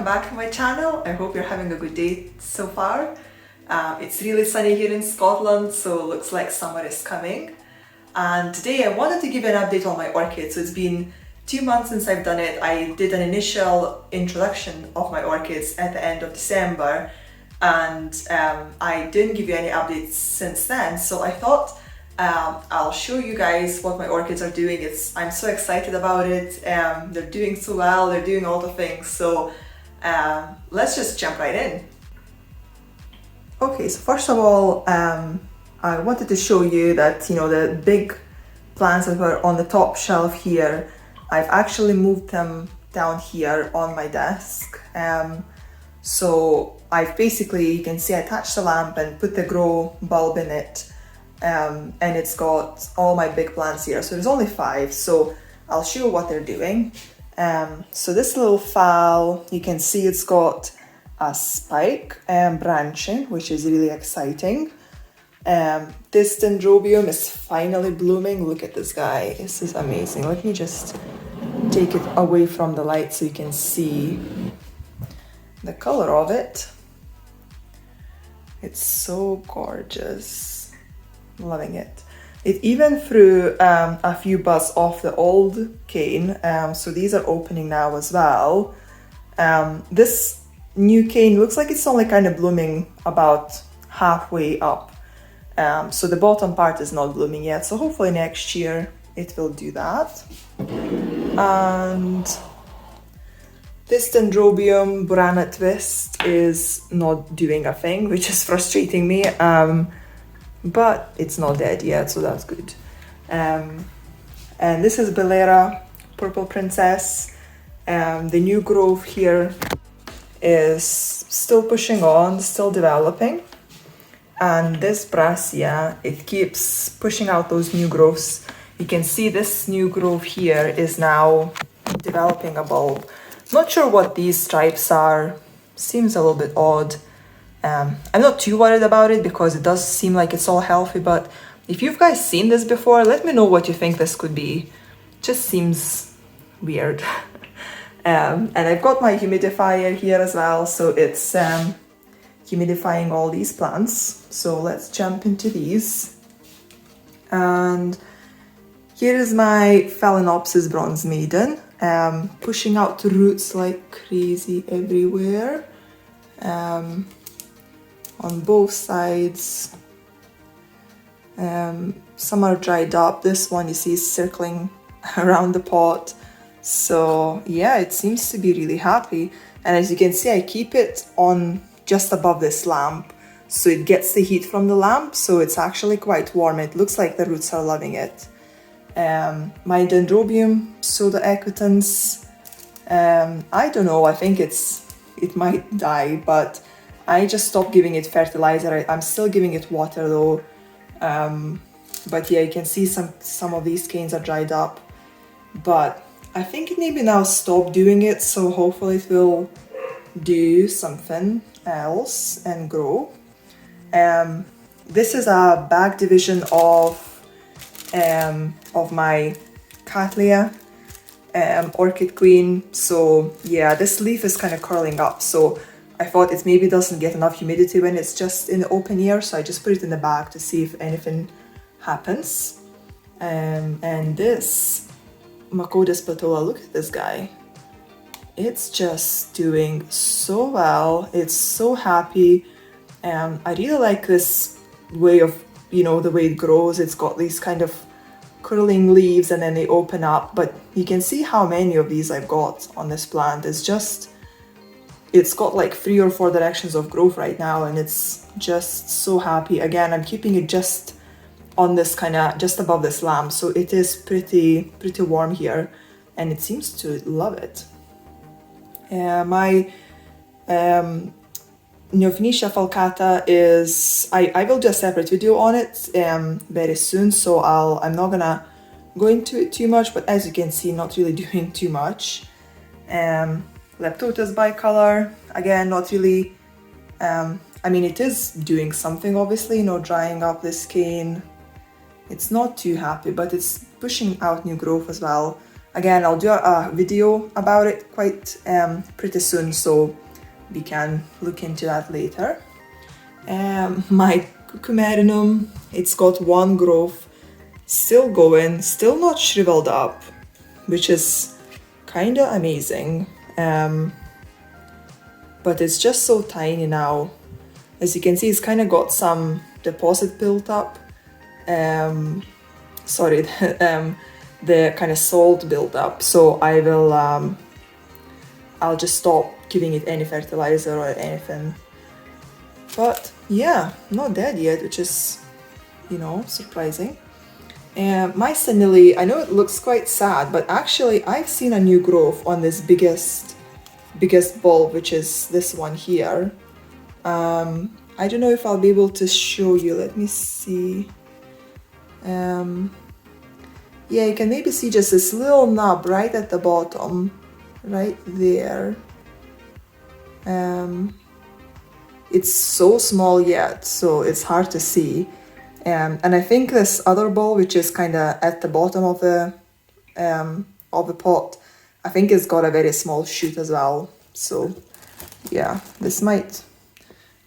back to my channel. I hope you're having a good day so far. It's really sunny here in Scotland, so it looks like summer is coming. And today I wanted to give you an update on my orchids. So it's been 2 months since I've done it. I did an initial introduction of my orchids at the end of December, and I didn't give you any updates since then. So I thought I'll show you guys what my orchids are doing. I'm so excited about it. They're doing so well, they're doing all the things. So let's just jump right in. Okay, so first of all, I wanted to show you that, you know, the big plants that were on the top shelf here, I've actually moved them down here on my desk. So I've basically, you can see, I attached the lamp and put the grow bulb in it. And it's got all my big plants here. So there's only 5, so I'll show you what they're doing. So this little phal, you can see it's got a spike branching, which is really exciting. This dendrobium is finally blooming. Look at this guy, this is amazing. Let me just take it away from the light so you can see the color of it. It's so gorgeous. Loving it. It even threw a few buds off the old cane, so these are opening now as well. This new cane looks like it's only kind of blooming about halfway up, so the bottom part is not blooming yet, so hopefully next year it will do that. And this dendrobium Burana twist is not doing a thing, which is frustrating me. But it's not dead yet, so that's good. And this is Belera, Purple Princess. The new growth here is still pushing on, still developing. And this Brassia, it keeps pushing out those new growths. You can see this new growth here is now developing a bulb. Not sure what these stripes are, seems a little bit odd. I'm not too worried about it because it does seem like it's all healthy, but if you've guys seen this before, let me know what you think this could be. Just seems weird. And I've got my humidifier here as well, so it's humidifying all these plants. So let's jump into these. And here is my Phalaenopsis bronze maiden, pushing out the roots like crazy everywhere. On both sides. Some are dried up. This one you see is circling around the pot. So yeah, it seems to be really happy. And as you can see, I keep it on just above this lamp, so it gets the heat from the lamp, so it's actually quite warm. It looks like the roots are loving it. My dendrobium Soda equitans, I don't know, I think it might die, but I just stopped giving it fertilizer. I'm still giving it water though. But yeah, you can see some of these canes are dried up. But I think it maybe now stopped doing it, so hopefully it will do something else and grow. This is a back division of my Cattleya Orchid Queen. So yeah, this leaf is kind of curling up, so I thought it maybe doesn't get enough humidity when it's just in the open air, so I just put it in the bag to see if anything happens. And this Makodes Patella, look at this guy. It's just doing so well. It's so happy. I really like this way of, you know, the way it grows. It's got these kind of curling leaves and then they open up, but you can see how many of these I've got on this plant. It's got like 3 or 4 directions of growth right now, and it's just so happy. Again, I'm keeping it just on this kind of, just above this lamp, so it is pretty warm here, and it seems to love it. My Neophenesha Falcata is, I will do a separate video on it very soon, so I'm not gonna go into it too much, but as you can see, not really doing too much. Leptotes bicolor, again, not really, I mean, it is doing something, obviously, you know, drying up this cane. It's not too happy, but it's pushing out new growth as well. Again, I'll do a video about it quite pretty soon, so we can look into that later. My Cucumarinum, it's got one growth still going, still not shriveled up, which is kind of amazing. But it's just so tiny now. As you can see, it's kind of got some deposit built up. Sorry, the kind of salt built up. So I will, I'll just stop giving it any fertilizer or anything. But yeah, not dead yet, which is, you know, surprising. My Senili, I know it looks quite sad, but actually I've seen a new growth on this biggest bulb, which is this one here. I don't know if I'll be able to show you. Let me see. Yeah, you can maybe see just this little knob right at the bottom, right there. It's so small yet, so it's hard to see. And I think this other bulb, which is kind of at the bottom of the pot, I think it's got a very small shoot as well. So yeah, this might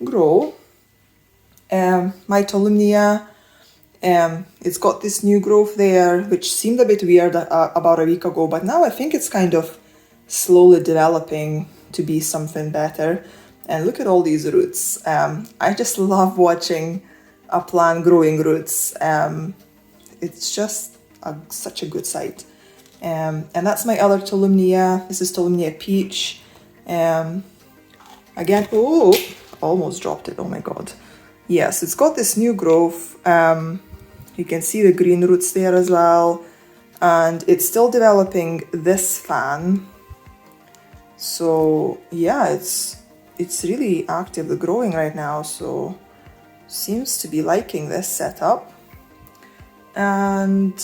grow. My Tolumnia, it's got this new growth there, which seemed a bit weird about a week ago, but now I think it's kind of slowly developing to be something better. And look at all these roots. I just love watching a plant growing roots. It's just such a good sight. And that's my other Tolumnia. This is Tolumnia Peach. Again, oh, almost dropped it, oh my god. Yes, it's got this new growth. You can see the green roots there as well. And it's still developing this fan. So yeah, it's really actively growing right now, so seems to be liking this setup. And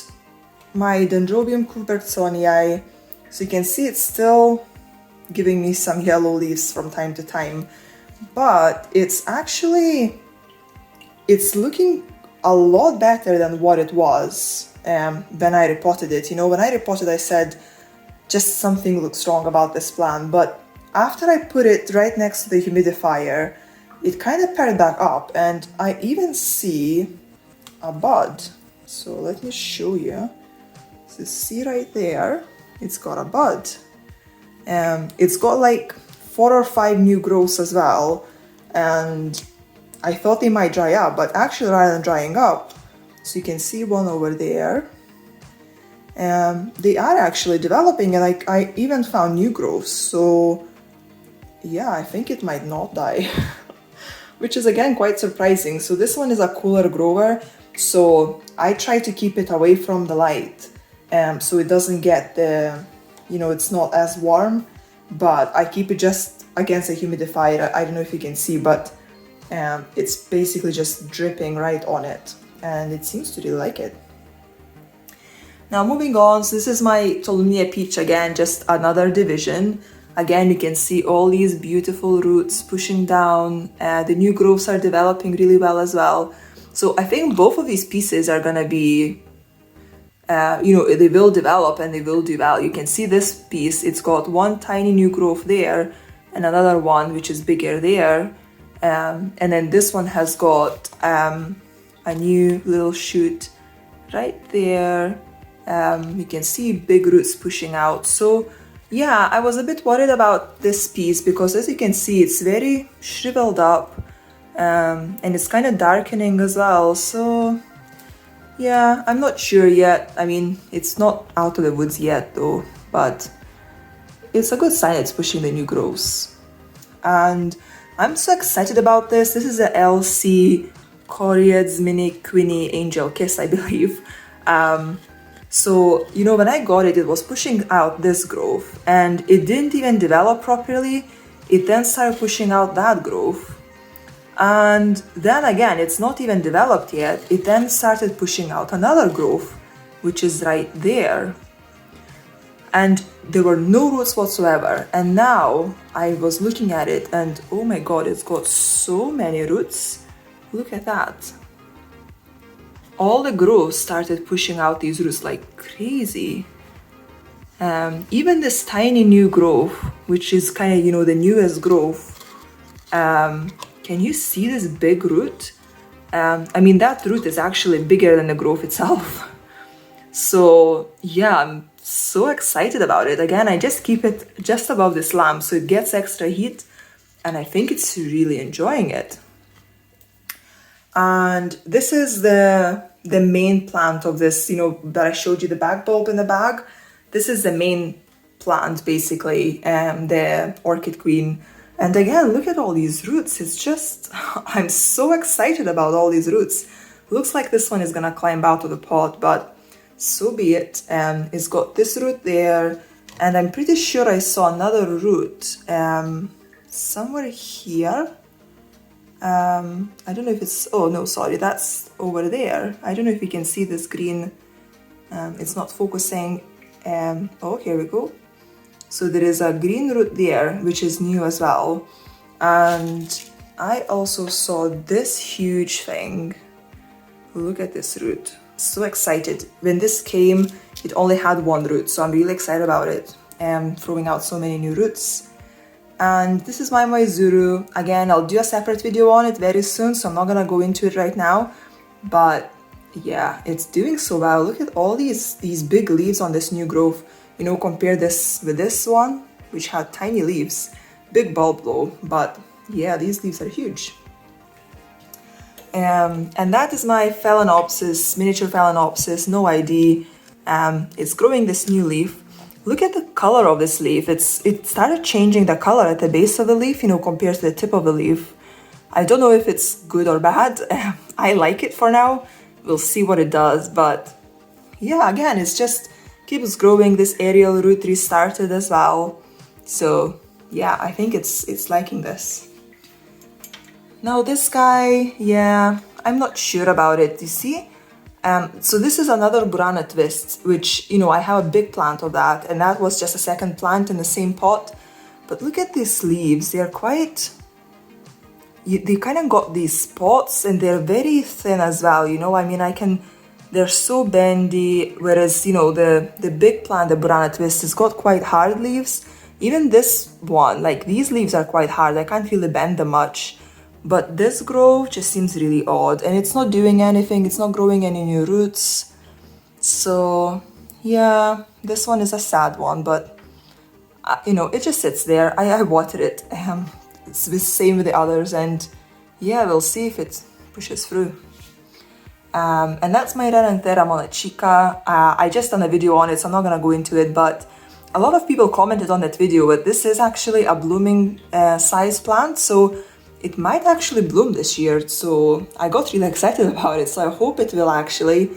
my Dendrobium cubertsonii, so you can see it's still giving me some yellow leaves from time to time, but it's looking a lot better than what it was when I repotted it. You know, when I repotted, I said just something looks wrong about this plant, but after I put it right next to the humidifier, it kind of paired back up, and I even see a bud. So let me show you. So see right there, it's got a bud. It's got like 4 or 5 new growths as well, and I thought they might dry up, but actually rather than drying up, so you can see one over there, they are actually developing, and like I even found new growths. So yeah, I think it might not die, which is again quite surprising. So this one is a cooler grower, so I try to keep it away from the light, so it doesn't get the, you know, it's not as warm, but I keep it just against a humidifier. I don't know if you can see, but it's basically just dripping right on it, and it seems to really like it. Now moving on, so this is my Tolumnia Peach again, just another division. Again, you can see all these beautiful roots pushing down. The new growths are developing really well as well. So I think both of these pieces are gonna be, you know, they will develop and they will do well. You can see this piece, it's got one tiny new growth there and another one which is bigger there. And then this one has got a new little shoot right there. You can see big roots pushing out. So yeah, I was a bit worried about this piece because as you can see, it's very shriveled up, and it's kind of darkening as well. So yeah, I'm not sure yet. I mean, it's not out of the woods yet though, but it's a good sign it's pushing the new growths. And I'm so excited about this. This is a LC Coriads Mini Queenie Angel Kiss, I believe. So, you know, when I got it, it was pushing out this growth and it didn't even develop properly. It then started pushing out that growth. And then again, it's not even developed yet. It then started pushing out another growth, which is right there. And there were no roots whatsoever. And now I was looking at it and oh my god, it's got so many roots. Look at that. All the growths started pushing out these roots like crazy. Even this tiny new growth, which is kind of, you know, the newest growth, can you see this big root? I mean, that root is actually bigger than the growth itself. So yeah, I'm so excited about it. Again, I just keep it just above this lamp so it gets extra heat, and I think it's really enjoying it. And this is the main plant of this, you know, that I showed you the bag bulb in the bag. This is the main plant, basically, the Orchid Queen. And again, look at all these roots. It's just, I'm so excited about all these roots. Looks like this one is gonna climb out of the pot, but so be it. It's got this root there, and I'm pretty sure I saw another root somewhere here. I don't know if it's, oh no, sorry, that's over there. I don't know if you can see this green, it's not focusing. Oh, here we go. So there is a green root there, which is new as well. And I also saw this huge thing. Look at this root. So excited. When this came, it only had one root, so I'm really excited about it. Throwing out so many new roots. And this is my Maizuru. Again, I'll do a separate video on it very soon, so I'm not gonna go into it right now. But yeah, it's doing so well. Look at all these big leaves on this new growth. You know, compare this with this one, which had tiny leaves. Big bulb though, but yeah, these leaves are huge. And that is my Phalaenopsis, miniature Phalaenopsis, no ID. It's growing this new leaf. Look at the color of this leaf. It started changing the color at the base of the leaf, you know, compared to the tip of the leaf. I don't know if it's good or bad. I like it for now. We'll see what it does, but yeah, again, it's just keeps growing. This aerial root restarted as well. So yeah, I think it's liking this. Now this guy, yeah, I'm not sure about it, you see? So this is another Burana twist, which, you know, I have a big plant of that, and that was just a second plant in the same pot. But look at these leaves, they're quite, they kind of got these spots, and they're very thin as well, you know, I mean, they're so bendy, whereas, you know, the big plant, the Burana twist, has got quite hard leaves. Even this one, like, these leaves are quite hard, I can't really bend them much. But this growth just seems really odd, and it's not doing anything, it's not growing any new roots. So yeah, this one is a sad one, but you know, it just sits there. I water it. It's the same with the others, and yeah, we'll see if it pushes through. And that's my Renanthera monachica. I just done a video on it, so I'm not gonna go into it, but a lot of people commented on that video, but this is actually a blooming size plant, so it might actually bloom this year, so I got really excited about it, so I hope it will actually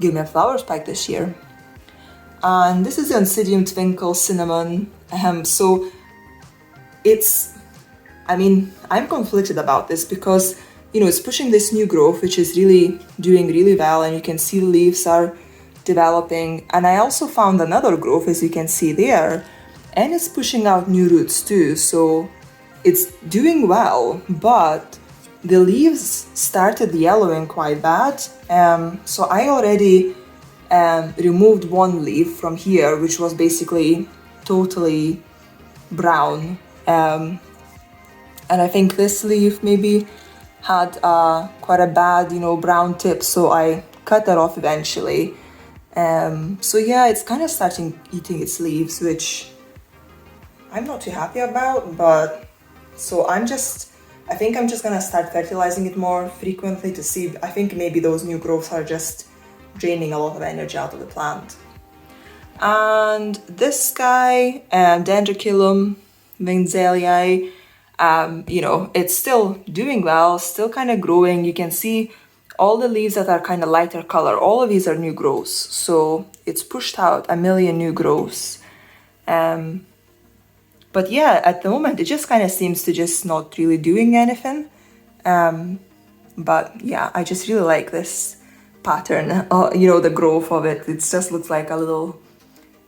give me a flower spike this year. And this is the Incidium Twinkle Cinnamon. So it's, I mean, I'm conflicted about this because, you know, it's pushing this new growth, which is really doing really well, and you can see the leaves are developing. And I also found another growth, as you can see there, and it's pushing out new roots too, so it's doing well, but the leaves started yellowing quite bad. So I already removed one leaf from here, which was basically totally brown. And I think this leaf maybe had quite a bad, you know, brown tip, so I cut that off eventually. So yeah, it's kind of starting eating its leaves, which I'm not too happy about, but so I think I'm just gonna start fertilizing it more frequently to see. I think maybe those new growths are just draining a lot of energy out of the plant. And this guy, Dendrochilum vinzelii, you know, it's still doing well, still kind of growing. You can see all the leaves that are kind of lighter color, all of these are new growths. So it's pushed out a million new growths. But yeah, at the moment, it just kind of seems to just not really doing anything. But yeah, I just really like this pattern, you know, the growth of it. It just looks like a little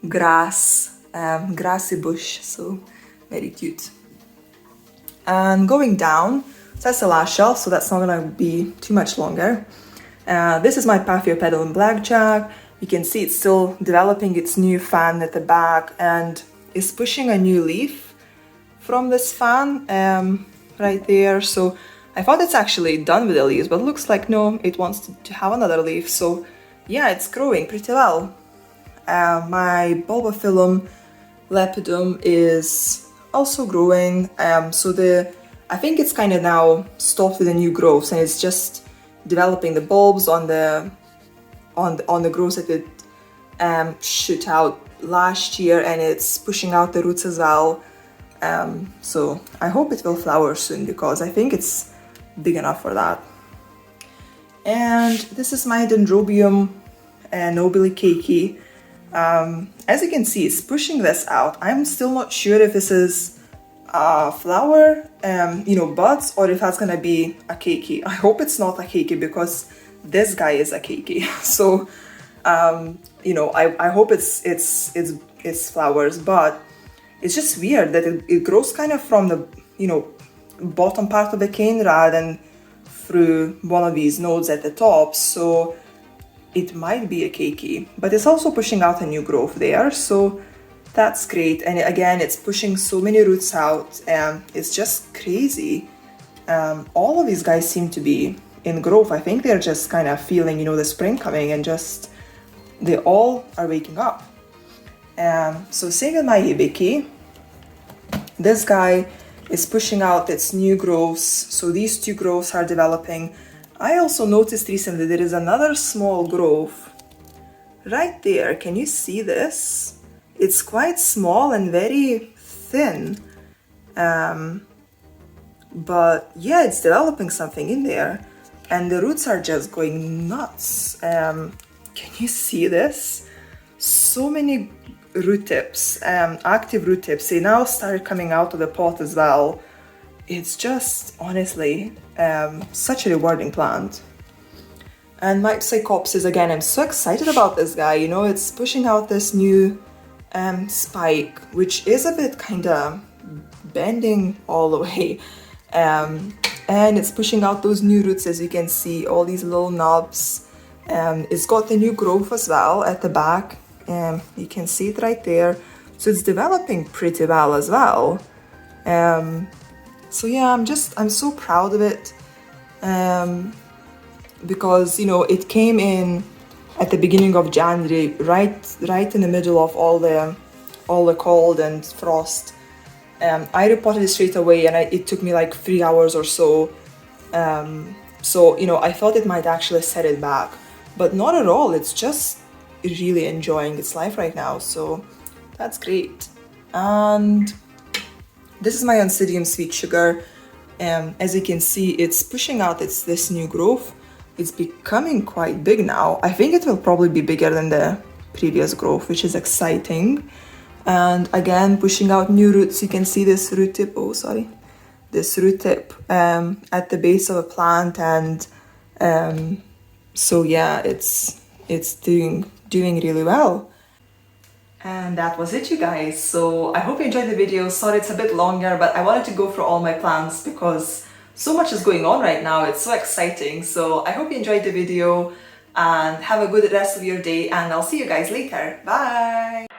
grassy bush, so very cute. And going down, so that's the last shelf, so that's not gonna be too much longer. This is my Paphiopedilum blackjack. You can see it's still developing its new fan at the back and is pushing a new leaf from this fan right there. So I thought it's actually done with the leaves, but it looks like no, it wants to have another leaf. So yeah, it's growing pretty well. My Bulbophyllum lepidum is also growing. I think it's kind of now stopped with the new growths and it's just developing the bulbs on the growths that it shoot out last year, and it's pushing out the roots as well. So I hope it will flower soon because I think it's big enough for that. And this is my Dendrobium nobile cakey. As you can see, it's pushing this out. I'm still not sure if this is a flower, buds, or if that's gonna be a cakey. I hope it's not a cakey because this guy is a cakey. So, I hope it's flowers, but it's just weird that it grows kind of from the, bottom part of the cane rather than through one of these nodes at the top. So it might be a cakey, but it's also pushing out a new growth there. So that's great. And again, it's pushing so many roots out and it's just crazy. All of these guys seem to be in growth. I think they're just kind of feeling, the spring coming and just, they all are waking up. So same with my hibiki. This guy is pushing out its new growths. So these two growths are developing. I also noticed recently there is another small growth right there. Can you see this? It's quite small and very thin. But yeah, it's developing something in there. And the roots are just going nuts. Can you see this? So many root tips, active root tips. They now started coming out of the pot as well. It's just, honestly, such a rewarding plant. And my Psychopsis, again, I'm so excited about this guy. It's pushing out this new spike, which is a bit kind of bending all the way. And it's pushing out those new roots, as you can see, all these little knobs. It's got the new growth as well at the back. You can see it right there. So it's developing pretty well as well. So yeah, I'm so proud of it. Because, it came in at the beginning of January, right in the middle of all the cold and frost. I reported it straight away and it took me like 3 hours or so. So, I thought it might actually set it back, but not at all. It's just really enjoying its life right now. So that's great. And this is my Oncidium Sweet Sugar. As you can see, it's pushing out this new growth. It's becoming quite big now. I think it will probably be bigger than the previous growth, which is exciting. And again, pushing out new roots. You can see this root tip, this root tip at the base of a plant. And so yeah, it's doing really well. And that was it, you guys. So I hope you enjoyed the video. Sorry it's a bit longer, but I wanted to go through all my plants because so much is going on right now. It's so exciting. So I hope you enjoyed the video and have a good rest of your day, and I'll see you guys later. Bye!